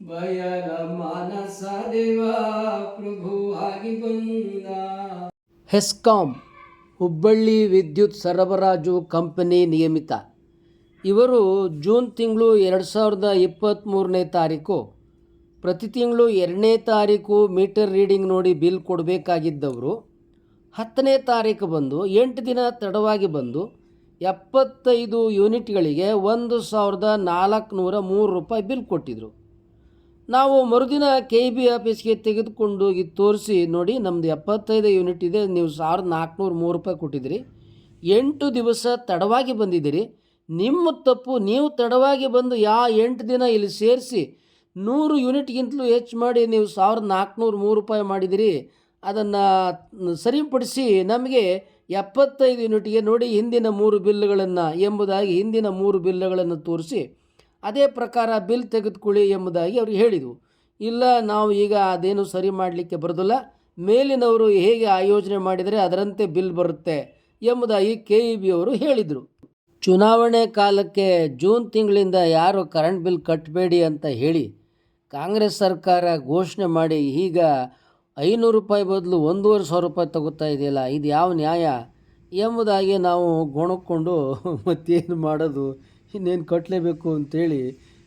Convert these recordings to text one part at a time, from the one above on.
ಬಯಲ ಮಾನಸ ದೇವ ಪ್ರಭುವಾಗಿ ಬಂದ. ಹೆಸ್ಕಾಂ ಹುಬ್ಬಳ್ಳಿ ವಿದ್ಯುತ್ ಸರಬರಾಜು ಕಂಪನಿ ನಿಯಮಿತ ಇವರು ಜೂನ್ ತಿಂಗಳು 2023ನೇ ತಾರೀಕು ಪ್ರತಿ ತಿಂಗಳು 2ನೇ ತಾರೀಕು ಮೀಟರ್ ರೀಡಿಂಗ್ ನೋಡಿ ಬಿಲ್ ಕೊಡಬೇಕಾಗಿದ್ದವರು 10ನೇ ತಾರೀಕು ಬಂದು 8 ದಿನ ತಡವಾಗಿ ಬಂದು 75 ಯೂನಿಟ್ಗಳಿಗೆ 1,403 ರೂಪಾಯಿ ಬಿಲ್ ಕೊಟ್ಟಿದ್ದರು. ನಾವು ಮರುದಿನ KEB ಆಫೀಸ್ಗೆ ತೆಗೆದುಕೊಂಡು ಹೋಗಿ ತೋರಿಸಿ, ನೋಡಿ ನಮ್ಮದು 75 ಯೂನಿಟ್ ಇದೆ, ನೀವು 1,403 ರೂಪಾಯಿ ಕೊಟ್ಟಿದ್ದೀರಿ, 8 ದಿವಸ ತಡವಾಗಿ ಬಂದಿದ್ದೀರಿ, ನಿಮ್ಮ ತಪ್ಪು, ನೀವು ತಡವಾಗಿ ಬಂದು 8 ದಿನ ಇಲ್ಲಿ ಸೇರಿಸಿ 100 ಯೂನಿಟ್ಗಿಂತಲೂ ಹೆಚ್ಚು ಮಾಡಿ ನೀವು 1,403 ರೂಪಾಯಿ ಮಾಡಿದಿರಿ, ಅದನ್ನು ಸರಿಪಡಿಸಿ ನಮಗೆ 75 ಯೂನಿಟ್ಗೆ ನೋಡಿ ಹಿಂದಿನ 3 ಬಿಲ್ಗಳನ್ನು ಎಂಬುದಾಗಿ ಹಿಂದಿನ 3 ಬಿಲ್ಗಳನ್ನು ತೋರಿಸಿ ಅದೇ ಪ್ರಕಾರ ಬಿಲ್ ತೆಗೆದುಕೊಳ್ಳಿ ಎಂಬುದಾಗಿ ಅವರು ಹೇಳಿದರು. ಇಲ್ಲ, ನಾವು ಈಗ ಅದೇನು ಸರಿ ಮಾಡಲಿಕ್ಕೆ ಬರೋದಿಲ್ಲ, ಮೇಲಿನವರು ಹೇಗೆ ಆಯೋಜನೆ ಮಾಡಿದರೆ ಅದರಂತೆ ಬಿಲ್ ಬರುತ್ತೆ ಎಂಬುದಾಗಿ KEB ಅವರು ಹೇಳಿದರು. ಚುನಾವಣೆ ಕಾಲಕ್ಕೆ ಜೂನ್ ತಿಂಗಳಿಂದ ಯಾರು ಕರೆಂಟ್ ಬಿಲ್ ಕಟ್ಟಬೇಡಿ ಅಂತ ಹೇಳಿ ಕಾಂಗ್ರೆಸ್ ಸರ್ಕಾರ ಘೋಷಣೆ ಮಾಡಿ ಈಗ 500 ರೂಪಾಯಿ ಬದಲು 1,500 ರೂಪಾಯಿ ತಗೋತಾ ಇದೆಯಲ್ಲ, ಇದು ಯಾವ ನ್ಯಾಯ ಎಂಬುದಾಗಿ ನಾವು ಗೊಣಕ್ಕೊಂಡು ಮತ್ತೇನು ಮಾಡೋದು, ಇನ್ನೇನು ಕಟ್ಟಲೇಬೇಕು ಅಂತೇಳಿ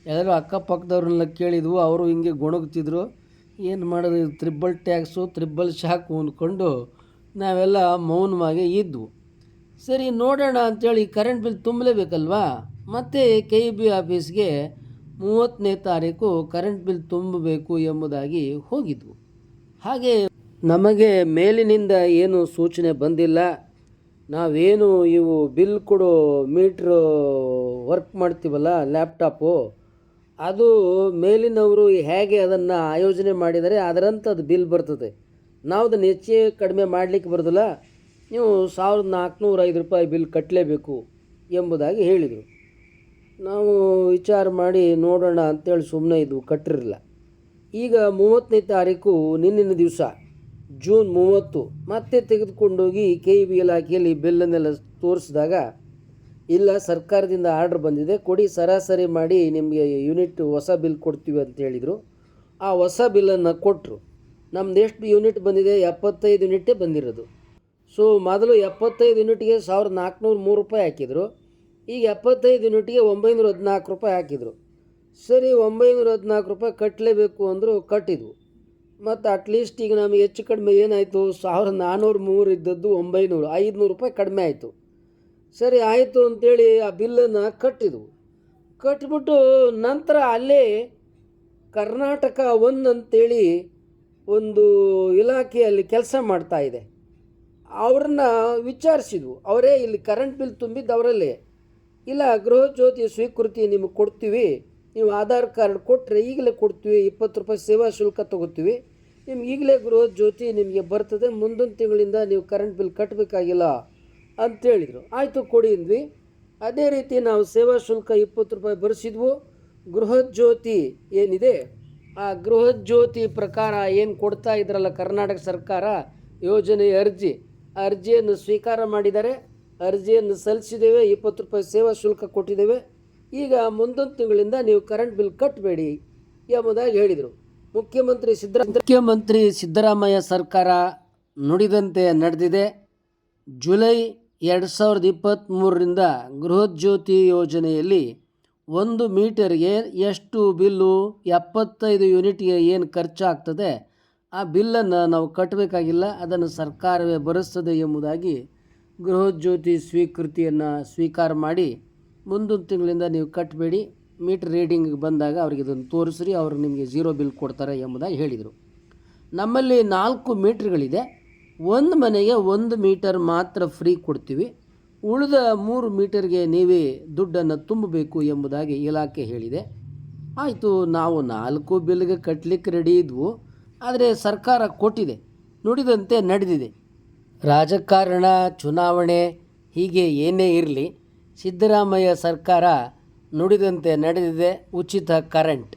ಎಲ್ಲರೂ ಅಕ್ಕಪಕ್ಕದವ್ರನ್ನೆಲ್ಲ ಕೇಳಿದ್ವು. ಅವರು ಹಿಂಗೆ ಗೊಣಗ್ತಿದ್ರು. ಏನು ಮಾಡೋದು, ತ್ರಿಬಲ್ ಟ್ಯಾಕ್ಸು ತ್ರಿಬಲ್ ಶಾಕು ಅಂದ್ಕೊಂಡು ನಾವೆಲ್ಲ ಮೌನವಾಗಿ ಇದ್ವು. ಸರಿ ನೋಡೋಣ ಅಂಥೇಳಿ ಕರೆಂಟ್ ಬಿಲ್ ತುಂಬಲೇಬೇಕಲ್ವಾ, ಮತ್ತು KEB ಆಫೀಸ್ಗೆ 30ನೇ ತಾರೀಕು ಕರೆಂಟ್ ಬಿಲ್ ತುಂಬಬೇಕು ಎಂಬುದಾಗಿ ಹೋಗಿದ್ವು. ಹಾಗೆ ನಮಗೆ ಮೇಲಿನಿಂದ ಏನು ಸೂಚನೆ ಬಂದಿಲ್ಲ, ನಾವೇನು ಇವು ಬಿಲ್ ಕೊಡೋ ಮೀಟ್ರು ವರ್ಕ್ ಮಾಡ್ತೀವಲ್ಲ ಲ್ಯಾಪ್ಟಾಪು, ಅದು ಮೇಲಿನವರು ಹೇಗೆ ಅದನ್ನು ಆಯೋಜನೆ ಮಾಡಿದರೆ ಅದರಂತೆ ಅದು ಬಿಲ್ ಬರ್ತದೆ, ನಾವು ಅದನ್ನು ಹೆಚ್ಚು ಕಡಿಮೆ ಮಾಡಲಿಕ್ಕೆ ಬರೋದಿಲ್ಲ, ನೀವು 1,405 ರೂಪಾಯಿ ಬಿಲ್ ಕಟ್ಟಲೇಬೇಕು ಎಂಬುದಾಗಿ ಹೇಳಿದರು. ನಾವು ವಿಚಾರ ಮಾಡಿ ನೋಡೋಣ ಅಂಥೇಳಿ ಸುಮ್ಮನೆ ಇದ್ವು, ಕಟ್ಟಿರಲಿಲ್ಲ. ಈಗ 30ನೇ ತಾರೀಕು ನಿನ್ನಿನ ದಿವಸ ಜೂನ್ 30 ಮತ್ತೆ ತೆಗೆದುಕೊಂಡೋಗಿ KEB ಇಲಾಖೆಯಲ್ಲಿ ಬಿಲ್ಲನ್ನೆಲ್ಲ ತೋರಿಸಿದಾಗ, ಇಲ್ಲ ಸರ್ಕಾರದಿಂದ ಆರ್ಡ್ರ್ ಬಂದಿದೆ, ಕೊಡಿ ಸರಾಸರಿ ಮಾಡಿ ನಿಮಗೆ ಯೂನಿಟ್ ಹೊಸ ಬಿಲ್ ಕೊಡ್ತೀವಿ ಅಂತ ಹೇಳಿದರು. ಆ ಹೊಸ ಬಿಲ್ಲನ್ನು ಕೊಟ್ಟರು. ನಮ್ದು ಎಷ್ಟು ಯೂನಿಟ್ ಬಂದಿದೆ, 75 ಯೂನಿಟೇ ಬಂದಿರೋದು. ಸೊ ಮೊದಲು 75 ಯೂನಿಟ್ಗೆ 1,403 ರೂಪಾಯಿ ಹಾಕಿದರು, ಈಗ 75 ಯೂನಿಟ್ಗೆ 914 ರೂಪಾಯಿ ಹಾಕಿದರು. ಸರಿ, 914 ರೂಪಾಯಿ ಕಟ್ಟಲೇಬೇಕು ಅಂದರು, ಕಟ್ಟಿದ್ವು. ಮತ್ತು ಅಟ್ಲೀಸ್ಟ್ ಈಗ ನಮಗೆ ಹೆಚ್ಚು ಕಡಿಮೆ ಏನಾಯಿತು, 1,403 ಇದ್ದದ್ದು 900, 500 ರೂಪಾಯಿ ಕಡಿಮೆ ಆಯಿತು. ಸರಿ ಆಯಿತು ಅಂಥೇಳಿ ಆ ಬಿಲ್ಲನ್ನು ಕಟ್ಟಿದ್ವು. ಕಟ್ಟಿಬಿಟ್ಟು ನಂತರ ಅಲ್ಲೇ ಕರ್ನಾಟಕ 1 ಅಂತೇಳಿ ಒಂದು ಇಲಾಖೆಯಲ್ಲಿ ಕೆಲಸ ಮಾಡ್ತಾಯಿದೆ, ಅವ್ರನ್ನ ವಿಚಾರಿಸಿದ್ವು. ಅವರೇ ಇಲ್ಲಿ ಕರೆಂಟ್ ಬಿಲ್ ತುಂಬಿದ್ದು ಅವರಲ್ಲೇ. ಇಲ್ಲ, ಗೃಹ ಜ್ಯೋತಿ ಸ್ವೀಕೃತಿ ನಿಮಗೆ ಕೊಡ್ತೀವಿ, ನೀವು ಆಧಾರ್ ಕಾರ್ಡ್ ಕೊಟ್ಟರೆ ಈಗಲೇ ಕೊಡ್ತೀವಿ, 20 ರೂಪಾಯಿ ಸೇವಾ ಶುಲ್ಕ ತೊಗೋತೀವಿ, ನಿಮ್ಗೆ ಈಗಲೇ ಗೃಹ ಜ್ಯೋತಿ ನಿಮಗೆ ಬರ್ತದೆ, ಮುಂದಿನ ತಿಂಗಳಿಂದ ನೀವು ಕರೆಂಟ್ ಬಿಲ್ ಕಟ್ಟಬೇಕಾಗಿಲ್ಲ ಅಂತೇಳಿದರು. ಆಯಿತು ಕೊಡಿ ಅಂದ್ವಿ. ಅದೇ ರೀತಿ ನಾವು ಸೇವಾ ಶುಲ್ಕ 20 ರೂಪಾಯಿ ಭರಿಸಿದ್ವು. ಗೃಹ ಜ್ಯೋತಿ ಏನಿದೆ, ಆ ಗೃಹ ಜ್ಯೋತಿ ಪ್ರಕಾರ ಏನು ಕೊಡ್ತಾ ಇದ್ರಲ್ಲ ಕರ್ನಾಟಕ ಸರ್ಕಾರ ಯೋಜನೆ ಅರ್ಜಿಯನ್ನು ಸ್ವೀಕಾರ ಮಾಡಿದ್ದಾರೆ, ಅರ್ಜಿಯನ್ನು ಸಲ್ಲಿಸಿದ್ದೇವೆ, 20 ರೂಪಾಯಿ ಸೇವಾ ಶುಲ್ಕ ಕೊಟ್ಟಿದ್ದೇವೆ, ಈಗ ಮುಂದೊಂದು ತಿಂಗಳಿಂದ ನೀವು ಕರೆಂಟ್ ಬಿಲ್ ಕಟ್ಟಬೇಡಿ ಎಂಬುದಾಗಿ ಹೇಳಿದರು. ಮುಖ್ಯಮಂತ್ರಿ ಸಿದ್ದರಾಮಯ್ಯ ಸರ್ಕಾರ ನುಡಿದಂತೆ ನಡೆದಿದೆ. ಜುಲೈ 2023ರಿಂದ ಗೃಹಜ್ಯೋತಿ ಯೋಜನೆಯಲ್ಲಿ 1 ಮೀಟರ್ಗೆ ಎಷ್ಟು ಬಿಲ್ಲು, 75 ಯೂನಿಟ್ಗೆ ಏನು ಖರ್ಚಾಗ್ತದೆ ಆ ಬಿಲ್ಲನ್ನು ನಾವು ಕಟ್ಟಬೇಕಾಗಿಲ್ಲ, ಅದನ್ನು ಸರ್ಕಾರವೇ ಭರಿಸ್ತದೆ ಎಂಬುದಾಗಿ ಗೃಹಜ್ಯೋತಿ ಸ್ವೀಕೃತಿಯನ್ನು ಸ್ವೀಕಾರ ಮಾಡಿ ಮುಂದೊಂದು ತಿಂಗಳಿಂದ ನೀವು ಕಟ್ಟಬೇಡಿ, ಮೀಟರ್ ರೀಡಿಂಗ್ ಬಂದಾಗ ಅವ್ರಿಗೆ ಇದನ್ನು ತೋರಿಸ್ರಿ, ಅವರು ನಿಮಗೆ 0 ಬಿಲ್ ಕೊಡ್ತಾರೆ ಎಂಬುದಾಗಿ ಹೇಳಿದರು. ನಮ್ಮಲ್ಲಿ 4 ಮೀಟ್ರ್ಗಳಿದೆ, ಒಂದು ಮನೆಗೆ 1 ಮೀಟರ್ ಮಾತ್ರ ಫ್ರೀ ಕೊಡ್ತೀವಿ, ಉಳಿದ 3 ಮೀಟರ್ಗೆ ನೀವೇ ದುಡ್ಡನ್ನು ತುಂಬಬೇಕು ಎಂಬುದಾಗಿ ಇಲಾಖೆ ಹೇಳಿದೆ. ಆಯಿತು, ನಾವು 4 ಬಿಲ್ಗೆ ಕಟ್ಟಲಿಕ್ಕೆ ರೆಡಿ ಇದ್ವು, ಆದರೆ ಸರ್ಕಾರ ಕೊಟ್ಟಿದೆ, ನುಡಿದಂತೆ ನಡೆದಿದೆ. ರಾಜಕಾರಣ, ಚುನಾವಣೆ ಹೀಗೆ ಏನೇ ಇರಲಿ, ಸಿದ್ದರಾಮಯ್ಯ ಸರ್ಕಾರ ನುಡಿದಂತೆ ನಡೆದಿದೆ. ಉಚಿತ ಕರೆಂಟ್